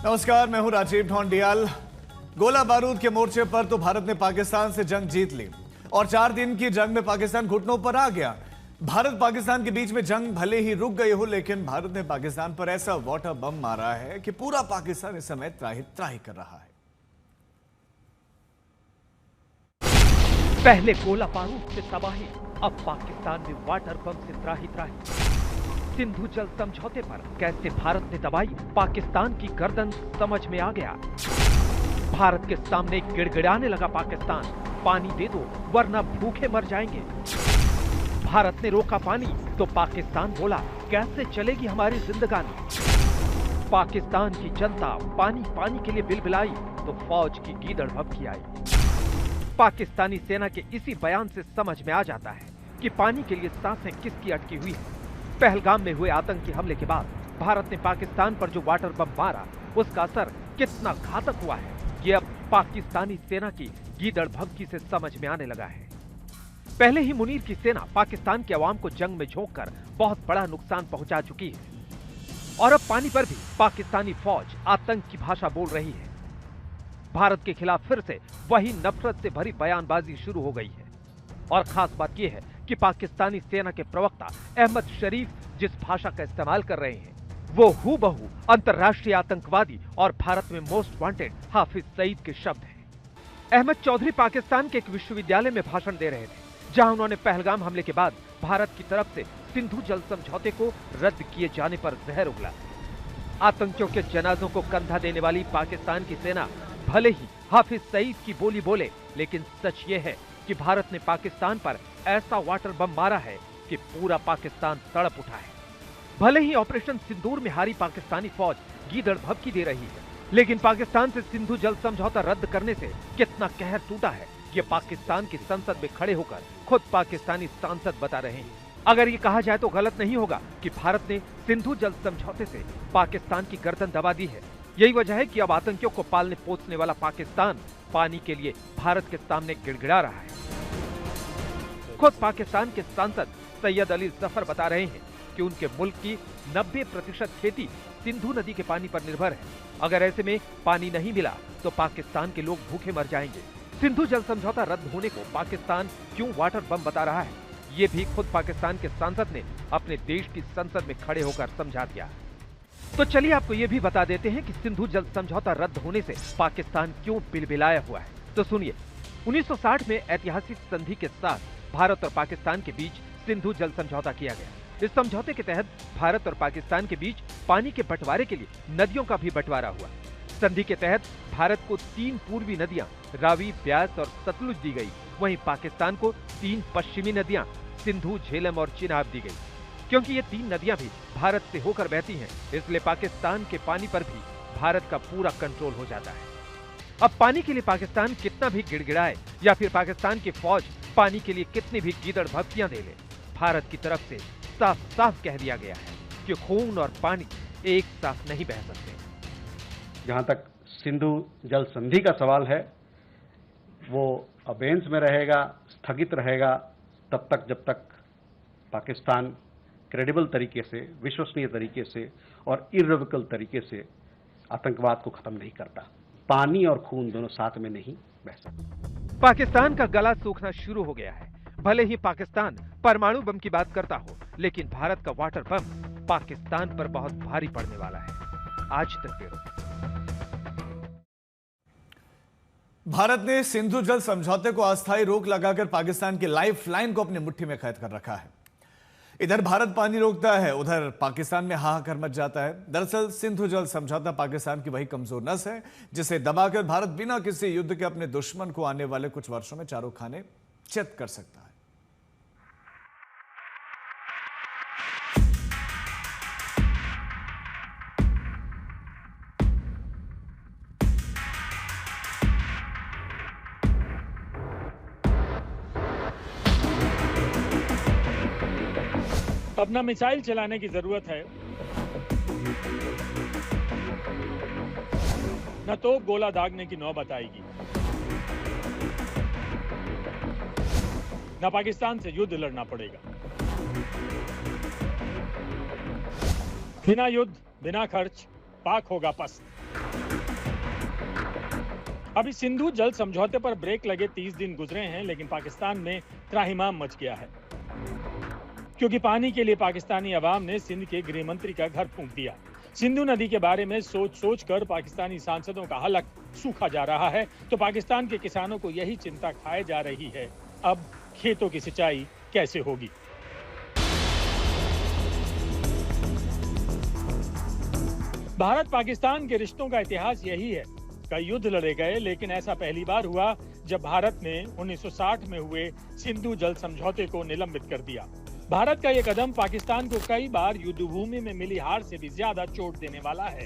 नमस्कार, मैं हूं राजीव ढोंडियाल। गोला बारूद के मोर्चे पर तो भारत ने पाकिस्तान से जंग जीत ली और 4 दिन की जंग में पाकिस्तान घुटनों पर आ गया। भारत पाकिस्तान के बीच में जंग भले ही रुक गई हो, लेकिन भारत ने पाकिस्तान पर ऐसा वाटर बम मारा है कि पूरा पाकिस्तान इस समय त्राही त्राही कर रहा है। पहले गोला बारूद से तबाही, अब पाकिस्तान में वाटर बम से त्राही त्राही। सिंधु जल समझौते पर कैसे भारत ने दबाई पाकिस्तान की गर्दन, समझ में आ गया। भारत के सामने गिड़गिड़ाने लगा पाकिस्तान, पानी दे दो वरना भूखे मर जाएंगे। भारत ने रोका पानी तो पाकिस्तान बोला कैसे चलेगी हमारी जिंदगानी। पाकिस्तान की जनता पानी पानी के लिए बिलबिलाई तो फौज की गीदड़ भभकी आई। पाकिस्तानी सेना के इसी बयान से समझ में आ जाता है कि पानी के लिए सांसें किसकी अटकी हुई है। पहलगाम में हुए आतंकी हमले के बाद भारत ने पाकिस्तान पर जो वाटर बम मारा, उसका असर कितना घातक हुआ है, ये अब पाकिस्तानी सेना की गीदड़ भभकी से समझ में आने लगा है। पहले ही मुनीर की सेना पाकिस्तान के अवाम को जंग में झोंककर बहुत बड़ा नुकसान पहुंचा चुकी है और अब पानी पर भी पाकिस्तानी फौज आतंक की भाषा बोल रही है। भारत के खिलाफ फिर से वही नफरत से भरी बयानबाजी शुरू हो गई है और खास बात यह है कि पाकिस्तानी सेना के प्रवक्ता अहमद शरीफ जिस भाषा का इस्तेमाल कर रहे हैं, वो हूबहू अंतर्राष्ट्रीय आतंकवादी और भारत में मोस्ट वांटेड हाफिज सईद के शब्द हैं। अहमद चौधरी पाकिस्तान के एक विश्वविद्यालय में भाषण दे रहे थे, जहां उन्होंने पहलगाम हमले के बाद भारत की तरफ से सिंधु जल समझौते को रद्द किए जाने पर जहर उगला। आतंकियों के जनाजों को कंधा देने वाली पाकिस्तान की सेना भले ही हाफिज सईद की बोली बोले, लेकिन सच ये है कि भारत ने पाकिस्तान पर ऐसा वाटर बम मारा है कि पूरा पाकिस्तान तड़प उठा है। भले ही ऑपरेशन सिंदूर में हारी पाकिस्तानी फौज गीदड़ भभकी दे रही है, लेकिन पाकिस्तान से सिंधु जल समझौता रद्द करने से कितना कहर टूटा है, ये पाकिस्तान की संसद में खड़े होकर खुद पाकिस्तानी सांसद बता रहे हैं। अगर ये कहा जाए तो गलत नहीं होगा कि भारत ने सिंधु जल समझौते से पाकिस्तान की गर्दन दबा दी है। यही वजह है कि अब आतंकियों को पालने पोसने वाला पाकिस्तान पानी के लिए भारत के सामने गिड़गिड़ा रहा है। खुद पाकिस्तान के सांसद सैयद अली जफर बता रहे हैं कि उनके मुल्क की 90% खेती सिंधु नदी के पानी पर निर्भर है। अगर ऐसे में पानी नहीं मिला तो पाकिस्तान के लोग भूखे मर जाएंगे। सिंधु जल समझौता रद्द होने को पाकिस्तान क्यों वाटर बम बता रहा है, ये भी खुद पाकिस्तान के सांसद ने अपने देश की संसद में खड़े होकर समझा दिया। तो चलिए आपको ये भी बता देते हैं कि सिंधु जल समझौता रद्द होने से पाकिस्तान क्यों बिलबिलाया हुआ है। तो सुनिए, 1960 में ऐतिहासिक संधि के साथ भारत और पाकिस्तान के बीच सिंधु जल समझौता किया गया। इस समझौते के तहत भारत और पाकिस्तान के बीच पानी के बंटवारे के लिए नदियों का भी बंटवारा हुआ। संधि के तहत भारत को 3 पूर्वी नदियां रावी, ब्यास और सतलुज दी गई, वहीं पाकिस्तान को 3 पश्चिमी नदियां सिंधु, झेलम और चिनाब दी गई। क्योंकि ये 3 नदियां भी भारत से होकर बहती हैं, इसलिए पाकिस्तान के पानी पर भी भारत का पूरा कंट्रोल हो जाता है। अब पानी के लिए पाकिस्तान कितना भी गिड़गिड़ाए या फिर पाकिस्तान की फौज पानी के लिए कितनी भी गीदड़ भभकियां दे ले, भारत की तरफ से साफ साफ कह दिया गया है कि खून और पानी एक साथ नहीं बह सकते। जहां तक सिंधु जल संधि का सवाल है, वो अबेंस में रहेगा, स्थगित रहेगा तब तक जब तक पाकिस्तान क्रेडिबल तरीके से, विश्वसनीय तरीके से और इर्रेवोकेबल तरीके से आतंकवाद को खत्म नहीं करता। पानी और खून दोनों साथ में नहीं बह सकते। पाकिस्तान का गला सूखना शुरू हो गया है। भले ही पाकिस्तान परमाणु बम की बात करता हो, लेकिन भारत का वाटर बम पाकिस्तान पर बहुत भारी पड़ने वाला है। आज तक ब्यूरो। भारत ने सिंधु जल समझौते को अस्थायी रोक लगाकर पाकिस्तान की लाइफ लाइन को अपनी मुट्ठी में कैद कर रखा है। इधर भारत पानी रोकता है, उधर पाकिस्तान में हाहाकार मच जाता है। दरअसल सिंधु जल समझौता पाकिस्तान की वही कमजोर नस है जिसे दबाकर भारत बिना किसी युद्ध के अपने दुश्मन को आने वाले कुछ वर्षों में चारों खाने चित कर सकता है। अब न मिसाइल चलाने की जरूरत है, न तो गोला दागने की नौबत आएगी, न पाकिस्तान से युद्ध लड़ना पड़ेगा। बिना युद्ध, बिना खर्च पाक होगा पस्त। अभी सिंधु जल समझौते पर ब्रेक लगे 30 दिन गुजरे हैं, लेकिन पाकिस्तान में त्राहिमाम मच गया है, क्योंकि पानी के लिए पाकिस्तानी अवाम ने सिंध के गृह मंत्री का घर फूंक दिया। सिंधु नदी के बारे में सोच कर पाकिस्तानी सांसदों का हलक सूखा जा रहा है, तो पाकिस्तान के किसानों को यही चिंता खाए जा रही है, अब खेतों की सिंचाई कैसे होगी। भारत पाकिस्तान के रिश्तों का इतिहास यही है। कई युद्ध लड़े गए, लेकिन ऐसा पहली बार हुआ जब भारत ने 1960 में हुए सिंधु जल समझौते को निलंबित कर दिया। भारत का यह कदम पाकिस्तान को कई बार युद्ध भूमि में मिली हार से भी ज्यादा चोट देने वाला है।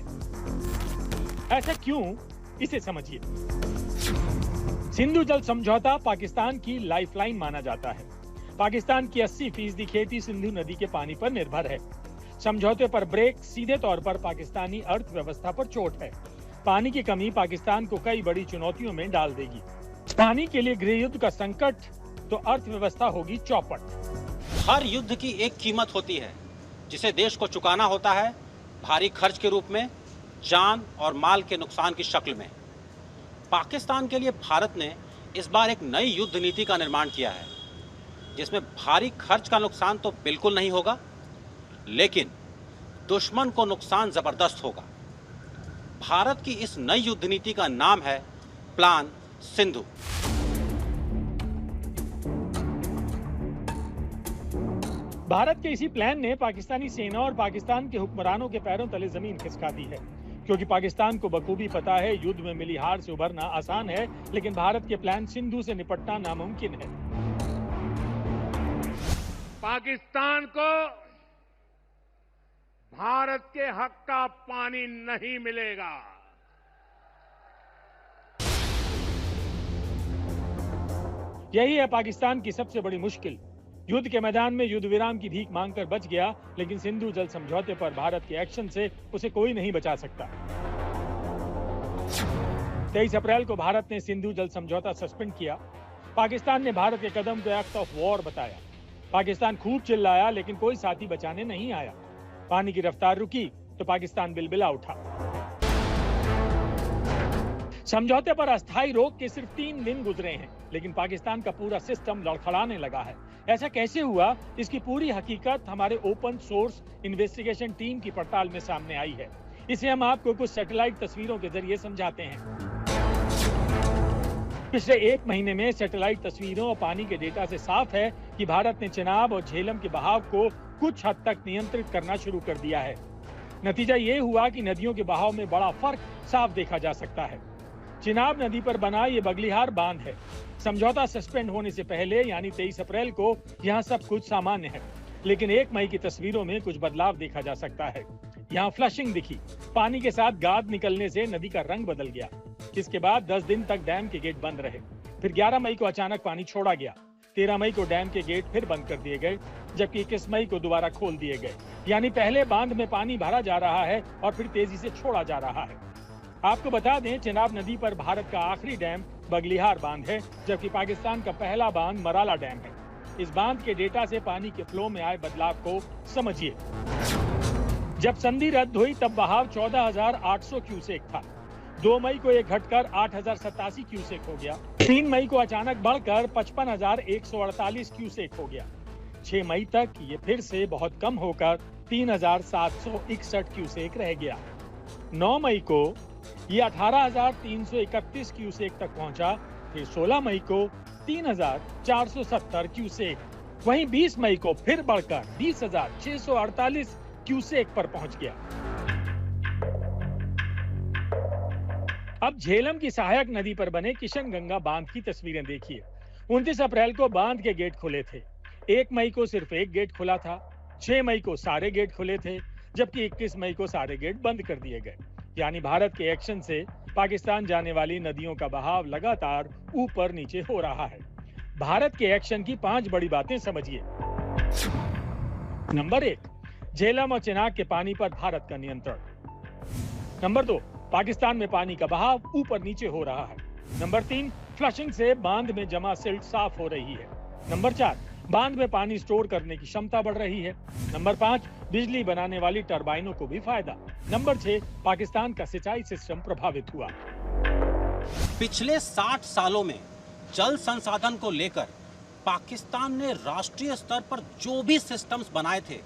ऐसा क्यों, इसे समझिए। सिंधु जल समझौता पाकिस्तान की लाइफलाइन माना जाता है। पाकिस्तान की 80% खेती सिंधु नदी के पानी पर निर्भर है। समझौते पर ब्रेक सीधे तौर पर पाकिस्तानी अर्थव्यवस्था पर चोट है। पानी की कमी पाकिस्तान को कई बड़ी चुनौतियों में डाल देगी। पानी के लिए गृह युद्ध का संकट, तो अर्थव्यवस्था होगी चौपट। हर युद्ध की एक कीमत होती है जिसे देश को चुकाना होता है, भारी खर्च के रूप में, जान और माल के नुकसान की शक्ल में। पाकिस्तान के लिए भारत ने इस बार एक नई युद्ध नीति का निर्माण किया है, जिसमें भारी खर्च का नुकसान तो बिल्कुल नहीं होगा, लेकिन दुश्मन को नुकसान जबरदस्त होगा। भारत की इस नई युद्ध नीति का नाम है प्लान सिंधु। भारत के इसी प्लान ने पाकिस्तानी सेना और पाकिस्तान के हुक्मरानों के पैरों तले जमीन खिसका दी है, क्योंकि पाकिस्तान को बखूबी पता है युद्ध में मिली हार से उभरना आसान है, लेकिन भारत के प्लान सिंधु से निपटना नामुमकिन है। पाकिस्तान को भारत के हक का पानी नहीं मिलेगा। यही है पाकिस्तान की सबसे बड़ी मुश्किल। युद्ध के मैदान में युद्ध विराम की भीख मांगकर बच गया, लेकिन सिंधु जल समझौते पर भारत के एक्शन से उसे कोई नहीं बचा सकता। 23 अप्रैल को भारत ने सिंधु जल समझौता सस्पेंड किया। पाकिस्तान ने भारत के कदम को एक्ट ऑफ वॉर बताया। पाकिस्तान खूब चिल्लाया, लेकिन कोई साथी बचाने नहीं आया। पानी की रफ्तार रुकी तो पाकिस्तान बिलबिला उठा। समझौते पर अस्थायी रोक के सिर्फ 3 दिन गुजरे हैं, लेकिन पाकिस्तान का पूरा सिस्टम लड़खड़ाने लगा है। ऐसा कैसे हुआ, इसकी पूरी हकीकत हमारे ओपन सोर्स इन्वेस्टिगेशन टीम की पड़ताल में सामने आई है। इसे हम आपको कुछ सैटेलाइट तस्वीरों के जरिए समझाते हैं। पिछले 1 महीने में सैटेलाइट तस्वीरों और पानी के डेटा से साफ है कि भारत ने चिनाब और झेलम के बहाव को कुछ हद तक नियंत्रित करना शुरू कर दिया है। नतीजा ये हुआ कि नदियों के बहाव में बड़ा फर्क साफ देखा जा सकता है। चिनाब नदी पर बना ये बगलिहार बांध है। समझौता सस्पेंड होने से पहले यानी 23 अप्रैल को यहाँ सब कुछ सामान्य है, लेकिन 1 मई की तस्वीरों में कुछ बदलाव देखा जा सकता है। यहाँ फ्लशिंग दिखी, पानी के साथ गाद निकलने से नदी का रंग बदल गया। इसके बाद 10 दिन तक डैम के गेट बंद रहे। फिर 11 मई को अचानक पानी छोड़ा गया। 13 मई को डैम के गेट फिर बंद कर दिए गए, जबकि 21 मई को दोबारा खोल दिए गए। यानी पहले बांध में पानी भरा जा रहा है और फिर तेजी से छोड़ा जा रहा है। आपको बता दें, चिनाब नदी पर भारत का आखिरी डैम बगलिहार बांध है, जबकि पाकिस्तान का पहला बांध मराला डैम है। इस बांध के डेटा से पानी के फ्लो में आए बदलाव को समझिए। जब संधि रद्द हुई तब बहाव 14,800 क्यूसेक था। 2 मई को यह घटकर 8,087 क्यूसेक हो गया। 3 मई को अचानक बढ़कर 55,148 क्यूसेक हो गया। 6 मई तक ये फिर से बहुत कम होकर 3,761 क्यूसेक रह गया। 9 मई को ये 18,331 क्यूसेक तक पहुंचा। फिर 16 मई को 3,470 क्यूसेक, वहीं 20 मई को फिर बढ़कर 20,648 क्यूसेक पर पहुंच गया। अब झेलम की सहायक नदी पर बने किशनगंगा बांध की तस्वीरें देखिए। 29 अप्रैल को बांध के गेट खुले थे। 1 मई को सिर्फ एक गेट खुला था। 6 मई को सारे गेट खुले थे, जबकि 21 मई को सारे गेट बंद कर दिए गए। यानी भारत के एक्शन से पाकिस्तान जाने वाली नदियों का बहाव लगातार ऊपर नीचे हो रहा है। भारत के एक्शन की 5 बड़ी बातें समझिए। नंबर 1, झेलम और चिनाब के पानी पर भारत का नियंत्रण। नंबर 2, पाकिस्तान में पानी का बहाव ऊपर नीचे हो रहा है। नंबर 3, फ्लशिंग से बांध में जमा सिल्ट साफ हो रही है। नंबर 4, बांध में पानी स्टोर करने की क्षमता बढ़ रही है। नंबर 5, बिजली बनाने वाली टरबाइनों को भी फायदा। नंबर 6, पाकिस्तान का सिंचाई सिस्टम प्रभावित हुआ। पिछले 60 सालों में जल संसाधन को लेकर पाकिस्तान ने राष्ट्रीय स्तर पर जो भी सिस्टम्स बनाए थे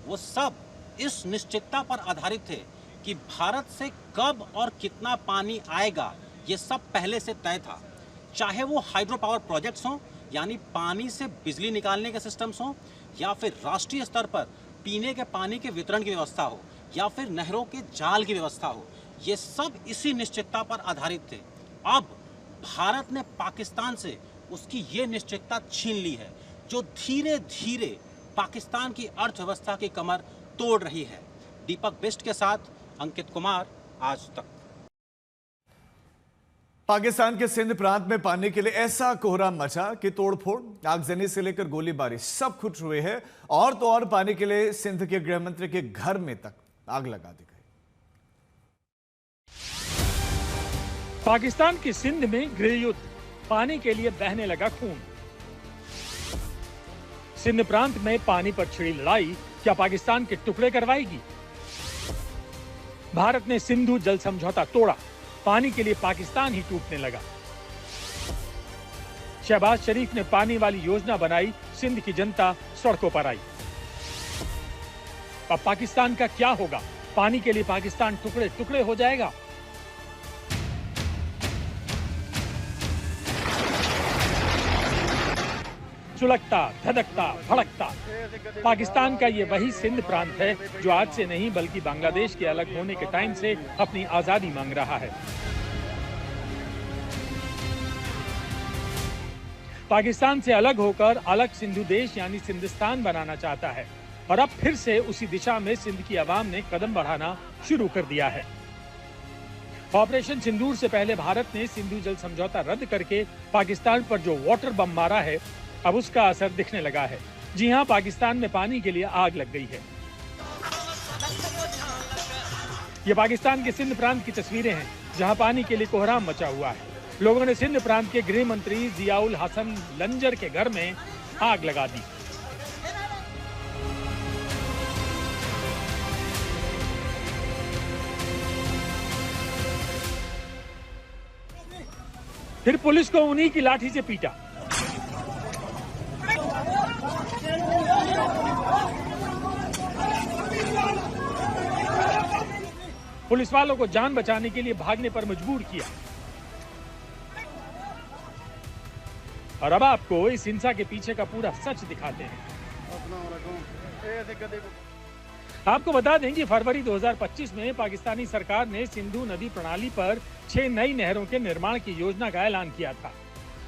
वो सब इस निश्चितता पर आधारित थे कि भारत से कब और कितना पानी आएगा ये सब पहले से तय था। चाहे वो हाइड्रो पावर प्रोजेक्ट्स हों, यानी पानी से बिजली निकालने के सिस्टम्स हों, या फिर राष्ट्रीय स्तर पर पीने के पानी के वितरण की व्यवस्था हो, या फिर नहरों के जाल की व्यवस्था हो, ये सब इसी निश्चितता पर आधारित थे। अब भारत ने पाकिस्तान से उसकी ये निश्चितता छीन ली है, जो धीरे धीरे पाकिस्तान की अर्थव्यवस्था की कमर तोड़ रही है। दीपक बिष्ट के साथ अंकित कुमार, आज तक। पाकिस्तान के सिंध प्रांत में पानी के लिए ऐसा कोहरा मचा कि तोड़फोड़, आगजनी से लेकर गोलीबारी सब कुछ हुए हैं। और तो और पानी के लिए सिंध के गृह मंत्री के घर में तक आग लगा दी गई। पाकिस्तान की सिंध में गृह युद्ध, पानी के लिए बहने लगा खून। सिंध प्रांत में पानी पर छिड़ी लड़ाई क्या पाकिस्तान के टुकड़े करवाएगी? भारत ने सिंधु जल समझौता तोड़ा, पानी के लिए पाकिस्तान ही टूटने लगा। शहबाज शरीफ ने पानी वाली योजना बनाई, सिंध की जनता सड़कों पर आई। अब पाकिस्तान का क्या होगा? पानी के लिए पाकिस्तान टुकड़े टुकड़े हो जाएगा। सुलगता, धधकता, भड़कता। पाकिस्तान का ये वही सिंध प्रांत है जो आज से नहीं बल्कि बांग्लादेश के अलग होने के टाइम से अपनी आजादी मांग रहा है। पाकिस्तान से अलग होकर अलग सिंधु देश यानी सिंधिस्तान बनाना चाहता है और अब फिर से उसी दिशा में सिंध की आवाम ने कदम बढ़ाना शुरू कर दिया है। ऑपरेशन सिंदूर से पहले भारत ने सिंधु जल समझौता रद्द करके पाकिस्तान पर जो वाटर बम मारा है, अब उसका असर दिखने लगा है। जी हां, पाकिस्तान में पानी के लिए आग लग गई है। ये पाकिस्तान के सिंध प्रांत की तस्वीरें हैं जहां पानी के लिए कोहराम मचा हुआ है। लोगों ने सिंध प्रांत के गृह मंत्री जियाउल हसन लंजर के घर में आग लगा दी। फिर पुलिस को उन्हीं की लाठी से पीटा। पुलिस वालों को जान बचाने के लिए भागने पर मजबूर किया। और अब आपको इस हिंसा के पीछे का पूरा सच दिखाते हैं। आपको बता दें कि फरवरी 2025 में पाकिस्तानी सरकार ने सिंधु नदी प्रणाली पर 6 नई नहरों के निर्माण की योजना का ऐलान किया था।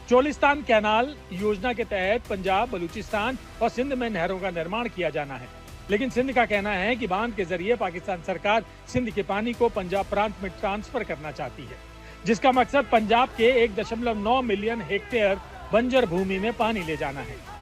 चोलिस्तान कैनाल योजना के तहत पंजाब, बलूचिस्तान और सिंध में नहरों का निर्माण किया जाना है। लेकिन सिंध का कहना है कि बांध के जरिए पाकिस्तान सरकार सिंध के पानी को पंजाब प्रांत में ट्रांसफर करना चाहती है, जिसका मकसद पंजाब के 1.9 मिलियन हेक्टेयर बंजर भूमि में पानी ले जाना है।